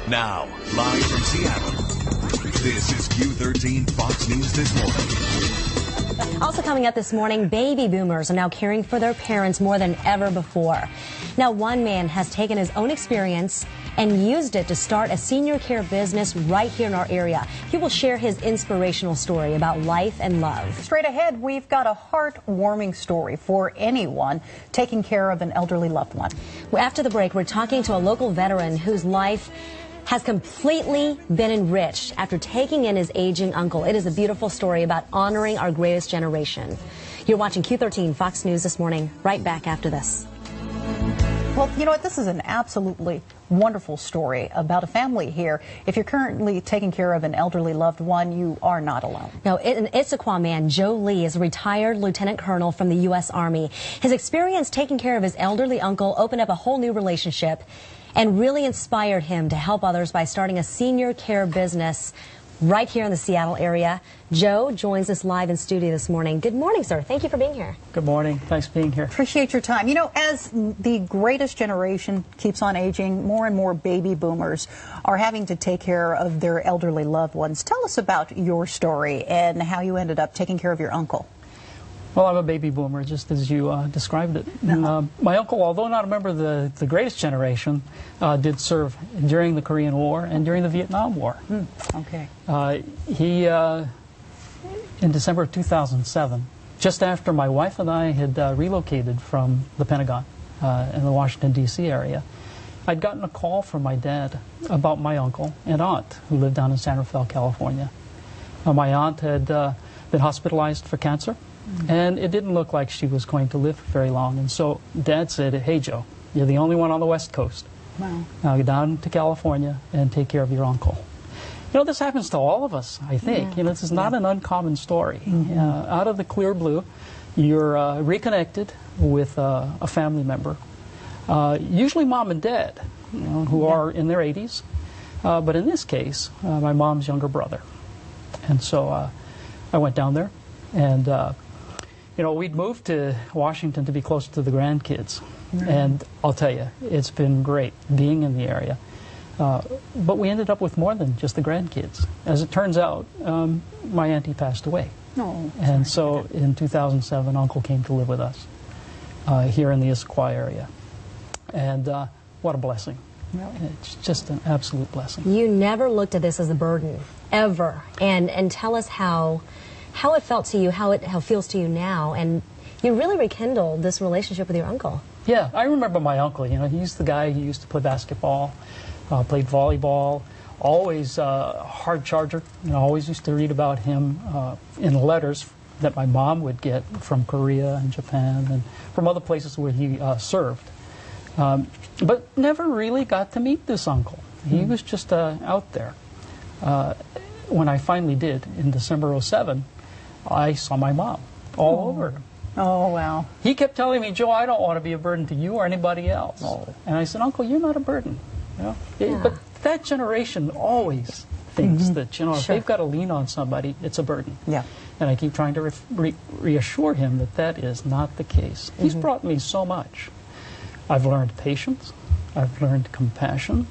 Now, live from Seattle, this is Q13 Fox News This Morning. Also coming up this morning, baby boomers are now caring for their parents more than ever before. Now, one man has taken his own experience and used it to start a senior care business right here in our area. He will share his inspirational story about life and love. Straight ahead, we've got a heartwarming story for anyone taking care of an elderly loved one. After the break, we're talking to a local veteran whose life has completely been enriched after taking in his aging uncle. It is a beautiful story about honoring our greatest generation. You're watching Q13 Fox News This Morning. Right back after this. Well, you know what? This is an absolutely wonderful story about a family here. If you're currently taking care of an elderly loved one, you are not alone. Now, an Issaquah man, Joe Lee, is a retired lieutenant colonel from the U.S. Army. His experience taking care of his elderly uncle opened up a whole new relationship and really inspired him to help others by starting a senior care business right here in the Seattle area. Joe joins us live in studio this morning. Good morning, sir. Thank you for being here. Good morning. Thanks for being here. Appreciate your time. You know, as the greatest generation keeps on aging, more and more baby boomers are having to take care of their elderly loved ones. Tell us about your story and how you ended up taking care of your uncle. Well, I'm a baby boomer, just as you described it. My uncle, although not a member of the greatest generation, did serve during the Korean War and during the Vietnam War. Okay. He, in December of 2007, just after my wife and I had relocated from the Pentagon in the Washington, D.C. area, I'd gotten a call from my dad about my uncle and aunt who lived down in San Rafael, California. My aunt had been hospitalized for cancer. And it didn't look like she was going to live very long. And so Dad said, hey, Joe, you're the only one on the West Coast. Wow. Now go down to California and take care of your uncle. You know, this happens to all of us, I think. Yeah. You know, this is not an uncommon story. Out of the clear blue, you're reconnected with a family member, usually mom and dad, you know, who are in their 80s. But in this case, my mom's younger brother. And so I went down there and you know, we'd moved to Washington to be closer to the grandkids. And I'll tell you, it's been great being in the area. But we ended up with more than just the grandkids. As it turns out, my auntie passed away. Oh, and so in 2007, Uncle came to live with us here in the Issaquah area. And what a blessing. It's just an absolute blessing. You never looked at this as a burden, ever. And tell us how it felt to you, how it feels to you now, and you really rekindled this relationship with your uncle. Yeah, I remember my uncle. You know, he's the guy who used to play basketball, played volleyball, always a hard charger. You know, always used to read about him in letters that my mom would get from Korea and Japan and from other places where he served. But never really got to meet this uncle. He was just out there. When I finally did, in December of '07, I saw my mom all over him. Oh, wow. He kept telling me, Joe, I don't want to be a burden to you or anybody else. And I said, Uncle, you're not a burden. You know? But that generation always thinks that, you know, if they've got to lean on somebody, it's a burden. Yeah. And I keep trying to reassure him that that is not the case. He's brought me so much. I've learned patience. I've learned compassion.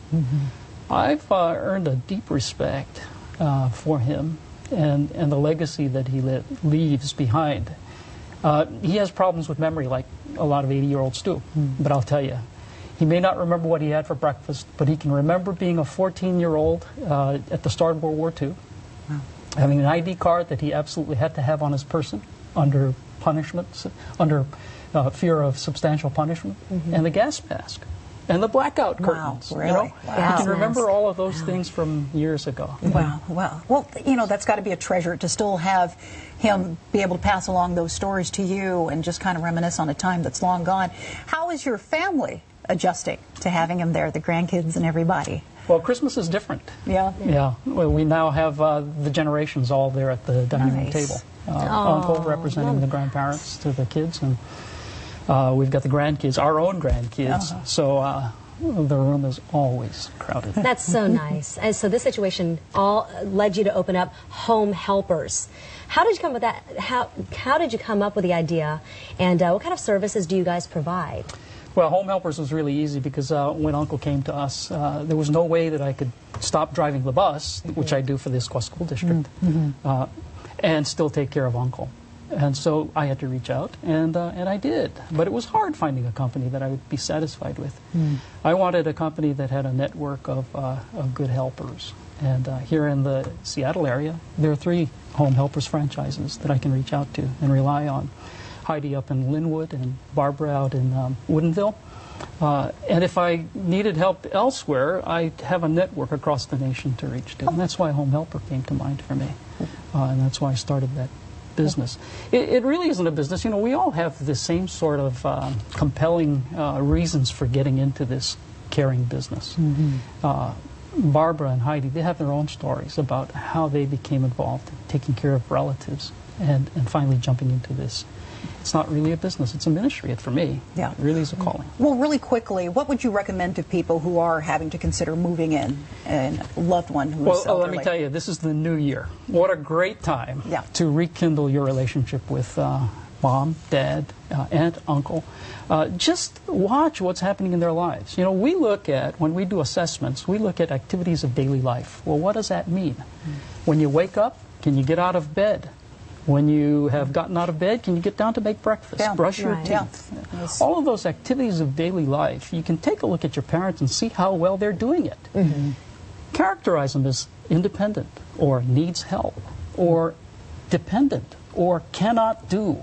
I've earned a deep respect for him and the legacy that he leaves behind. He has problems with memory like a lot of 80-year-olds do. But I'll tell you, he may not remember what he had for breakfast, but he can remember being a 14-year-old at the start of World War II, having an ID card that he absolutely had to have on his person under punishment, under fear of substantial punishment, and the gas mask. And the blackout curtains. Really? You know? Wow. You can remember all of those things from years ago. Wow, wow. Well, you know, that's got to be a treasure to still have him be able to pass along those stories to you and just kind of reminisce on a time that's long gone. How is your family adjusting to having him there, the grandkids and everybody? Well, Christmas is different. Yeah? Yeah. Well, we now have the generations all there at the dining room table. Uncle representing the grandparents to the kids, and we've got the grandkids, our own grandkids, so the room is always crowded. That's so nice. And so this situation all led you to open up Home Helpers. How did you come up with that? How did you come up with the idea, and what kind of services do you guys provide? Well, Home Helpers was really easy because when Uncle came to us, there was no way that I could stop driving the bus, which I do for the Issaquah School District, and still take care of Uncle. And so I had to reach out, and I did. But it was hard finding a company that I would be satisfied with. I wanted a company that had a network of good helpers. And here in the Seattle area, there are 3 home helpers franchises that I can reach out to and rely on. Heidi up in Linwood and Barbara out in Woodinville. And if I needed help elsewhere, I have a network across the nation to reach to. And that's why Home Helper came to mind for me. And that's why I started that business. It really isn't a business. You know, we all have the same sort of compelling reasons for getting into this caring business. Barbara and Heidi, they have their own stories about how they became involved in taking care of relatives and finally jumping into this. It's not really a business, it's a ministry for me. Yeah. It really is a calling. Well, really quickly, what would you recommend to people who are having to consider moving in and a loved one who is elderly? Let me tell you, this is the new year. What a great time to rekindle your relationship with mom, dad, aunt, uncle. Just watch what's happening in their lives. You know, we look at, when we do assessments, we look at activities of daily life. Well, what does that mean? When you wake up, can you get out of bed? When you have gotten out of bed, can you get down to make breakfast, brush your teeth? Yes. All of those activities of daily life, you can take a look at your parents and see how well they're doing it. Characterize them as independent, or needs help, or dependent, or cannot do.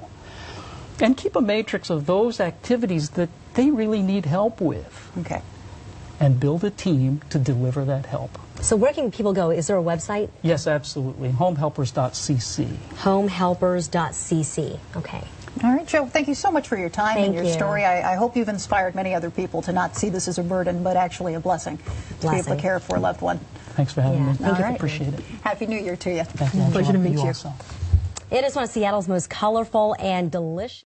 And keep a matrix of those activities that they really need help with. Okay. And build a team to deliver that help. So where can people go? Is there a website? Yes, absolutely. Homehelpers.cc. Homehelpers.cc. Okay. All right, Joe, thank you so much for your time and your story. I hope you've inspired many other people to not see this as a burden, but actually a blessing to be able to care for a loved one. Thanks for having me. Thank you. Appreciate it. Happy New Year to you. Thank you. Pleasure to meet you. Also. It is one of Seattle's most colorful and delicious